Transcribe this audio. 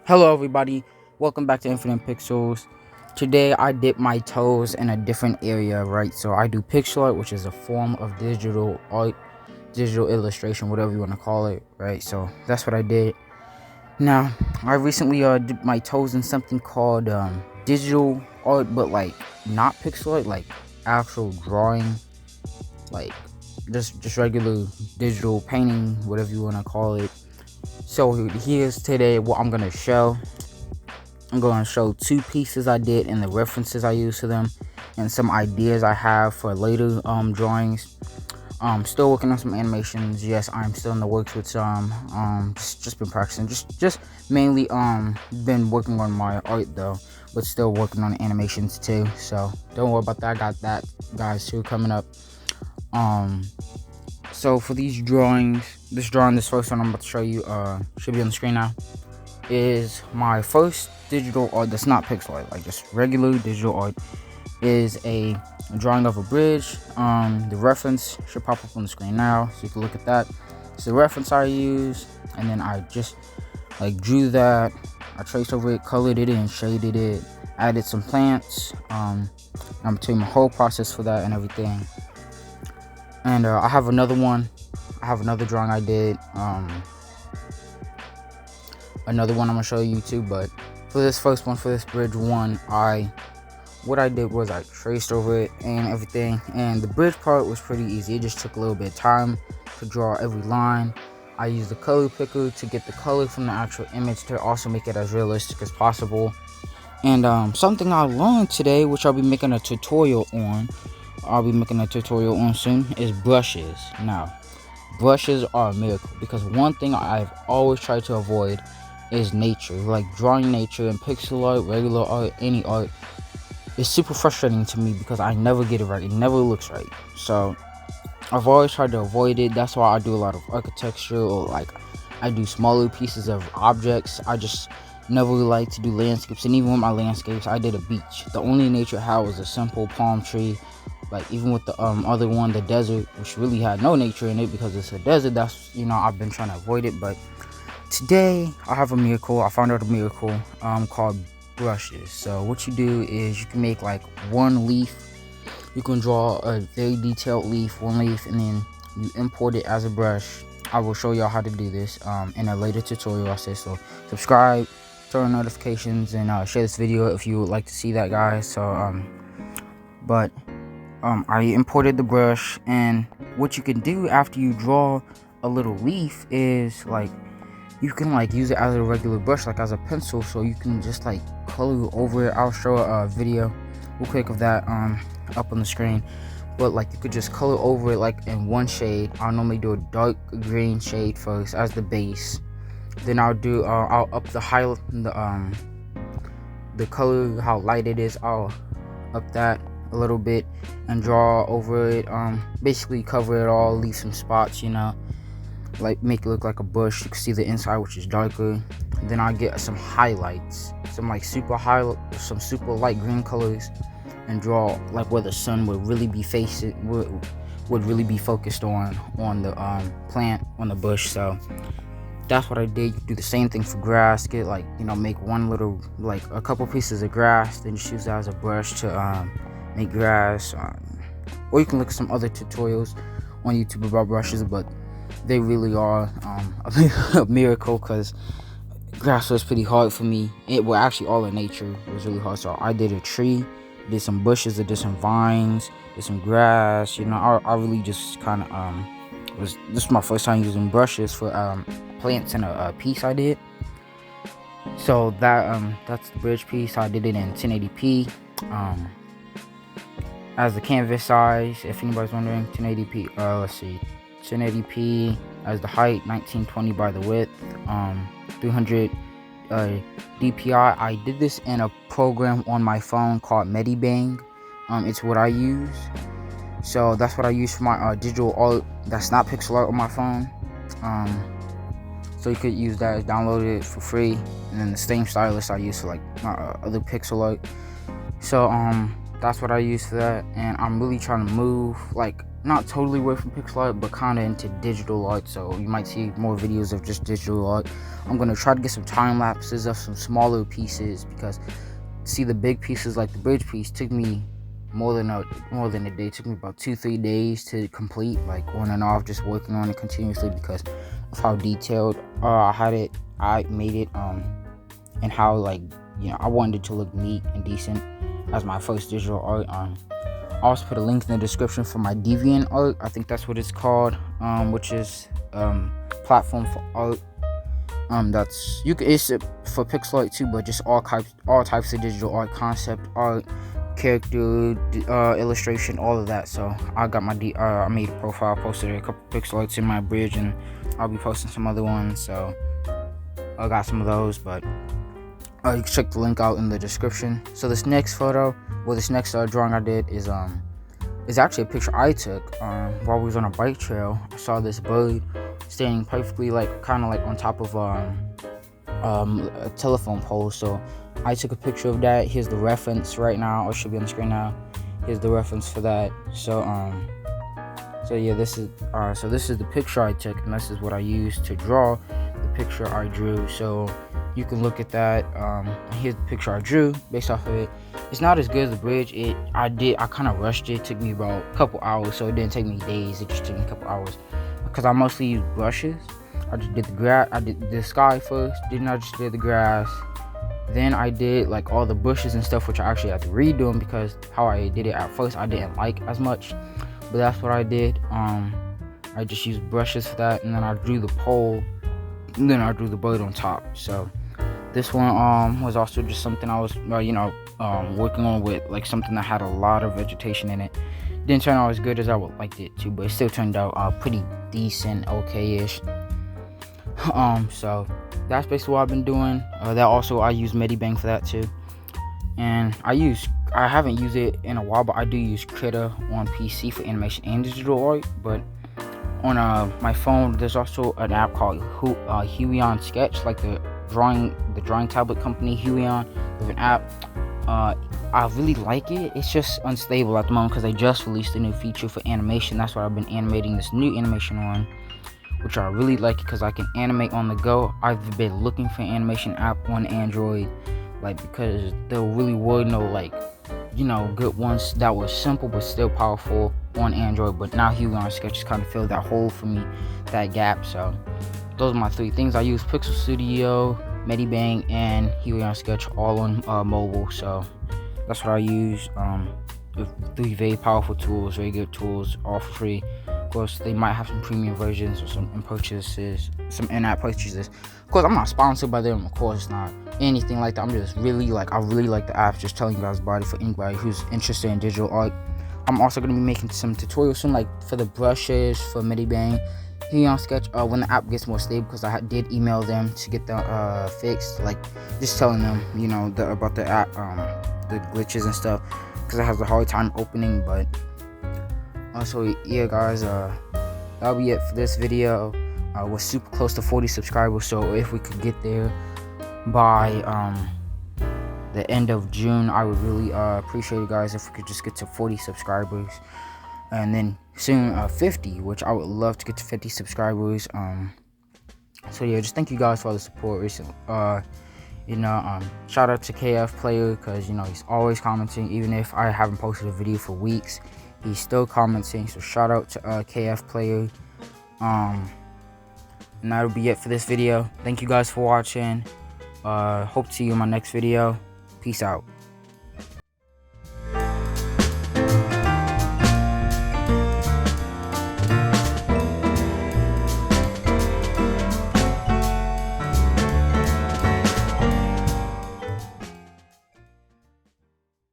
Hello everybody, welcome back to Infinite Pixels. Today I dip my toes in a different area, right? So I do pixel art, which is a form of digital art, digital illustration, whatever you want to call it, right? So that's what I did. Now, I recently dipped my toes in something called digital art, but like not pixel art, like actual drawing, like just regular digital painting, whatever you want to call it. So here's today what I'm gonna show. I'm going to show two pieces I did and the references I used to them, and some ideas I have for later drawings. Still working on some animations. Yes, I'm still in the works with some. Just been practicing. Just mainly been working on my art though, but still working on the animations too. So don't worry about that. I got that, guys, too, coming up. So for these drawings, this first one I'm about to show you should be on the screen now, is my first digital art that's not pixel art, like just regular digital art. Is a drawing of a bridge. The reference should pop up on the screen now, so you can look at that. It's the reference I used, and then I just like drew that. I traced over it, colored it in, shaded it, added some plants. I'm gonna tell you my whole process for that and everything. And I have another one. I have another drawing I did. Another one I'm gonna show you too, but for this first one, for this bridge one, what I did was I traced over it and everything, and the bridge part was pretty easy. It just took a little bit of time to draw every line. I used the color picker to get the color from the actual image to also make it as realistic as possible. And something I learned today, which I'll be making a tutorial on soon, is brushes. Now, brushes are a miracle, because one thing I've always tried to avoid is nature, like drawing nature in pixel art, regular art, any art. It's super frustrating to me because I never get it right. It never looks right. So I've always tried to avoid it. That's why I do a lot of architecture, or like I do smaller pieces of objects. I just never like to do landscapes. And even with my landscapes, I did a beach. The only nature I had was a simple palm tree. Like even with the other one, the desert, which really had no nature in it because it's a desert. That's, I've been trying to avoid it. But today I have a miracle. I found out a miracle called brushes. So what you do is you can make like one leaf. You can draw a very detailed leaf, one leaf, and then you import it as a brush. I will show y'all how to do this in a later tutorial, I say. So subscribe, turn on notifications, and share this video if you would like to see that, guys. So I imported the brush, and what you can do after you draw a little leaf is like you can like use it as a regular brush, like as a pencil, so you can just like color over it. I'll show a video real quick of that up on the screen, but like you could just color over it like in one shade. I'll normally do a dark green shade first as the base, then I'll up the highlight, the color, how light it is. I'll up that a little bit and draw over it, basically cover it all, leave some spots, like make it look like a bush. You can see the inside, which is darker. Then I get some highlights, some super light green colors, and draw like where the sun would really be facing, would really be focused on the plant, on the bush. So that's what I did. You do the same thing for grass. Get like, make one little, like a couple pieces of grass, then just use that as a brush to make grass. Or you can look at some other tutorials on YouTube about brushes, but they really are a miracle, because grass was pretty hard for me. Actually all in nature was really hard. So I did a tree, did some bushes, I did some vines, did some grass. I really just kind of this is my first time using brushes for plants in a piece I did. So that's the bridge piece. I did it in 1080p as the canvas size, if anybody's wondering. 1080p, let's see, 1080p as the height, 1920 by the width, 300 DPI. I did this in a program on my phone called Medibang. It's what I use. So that's what I use for my digital art that's not pixel art on my phone. So you could use that, download it for free. And then the same stylus I use for like my other pixel art. So that's what I use for that. And I'm really trying to move, like not totally away from pixel art, but kind of into digital art, so you might see more videos of just digital art. I'm going to try to get some time lapses of some smaller pieces, because see, the big pieces like the bridge piece took me more than a day. It took me about 2-3 days to complete, like on and off, just working on it continuously because of how detailed I made it, and how, like, you know, I wanted it to look neat and decent as my first digital art. I'll also put a link in the description for my DeviantArt. I think that's what it's called, which is platform for art. It's for pixel art too, but just all types of digital art, concept art, character, illustration, all of that. So I got my I made a profile, posted a couple pixel arts in my bridge, and I'll be posting some other ones. So I got some of those, but you can check the link out in the description. So this next photo, this next drawing I did is actually a picture I took while we was on a bike trail. I saw this bird standing perfectly, like kind of like on top of a telephone pole. So I took a picture of that. Here's the reference right now, or it should be on the screen now. Here's the reference for that. So yeah, this is the picture I took, and this is what I used to draw the picture I drew. So you can look at that. Here's the picture I drew based off of it. It's not as good as the bridge. I kind of rushed it. It took me about a couple hours, so it didn't take me days. It just took me a couple hours because I mostly use brushes. I just did the grass. I did the sky first. Then I just did the grass. Then I did like all the bushes and stuff, which I actually had to redo them because how I did it at first I didn't like as much. But that's what I did. I just used brushes for that, and then I drew the pole, and then I drew the bird on top. So this one was also just something I was working on with, like something that had a lot of vegetation in it. Didn't turn out as good as I would liked it to, but it still turned out pretty decent, okay-ish. So that's basically what I've been doing. That also, I use Medibang for that too. And I haven't used it in a while, but I do use Krita on PC for animation and digital art. But on my phone, there's also an app called Huion Sketch, like the drawing tablet company Huion. With an app. I really like it. It's just unstable at the moment because they just released a new feature for animation. That's what I've been animating this new animation on, which I really like because I can animate on the go. I've been looking for an animation app on Android, like, because there really were no good ones that were simple but still powerful on Android. But now Huion Sketch just kind of filled that hole for me, that gap. So those are my 3 things. I use Pixel Studio, Medibang, and Huion Sketch all on mobile. So that's what I use. 3 very powerful tools, very good tools, all for free. Of course, they might have some premium versions or some in-app purchases. Of course, I'm not sponsored by them. Of course, not anything like that. I'm just really I really like the app. Just telling you guys about it for anybody who's interested in digital art. I'm also going to be making some tutorials soon, like for the brushes, for Medibang, Huion Sketch, when the app gets more stable, because I did email them to get the fixed, like just telling them, about the app, the glitches and stuff, because it has a hard time opening. But also, yeah, guys, that'll be it for this video. We're super close to 40 subscribers, so if we could get there by the end of June, I would really appreciate it, guys, if we could just get to 40 subscribers, and then soon 50, which I would love to get to 50 subscribers. So yeah, just thank you guys for all the support recently. Shout out to KF Player, because he's always commenting. Even if I haven't posted a video for weeks, he's still commenting. So shout out to KF Player. And that'll be it for this video. Thank you guys for watching. Hope to see you in my next video. Peace out.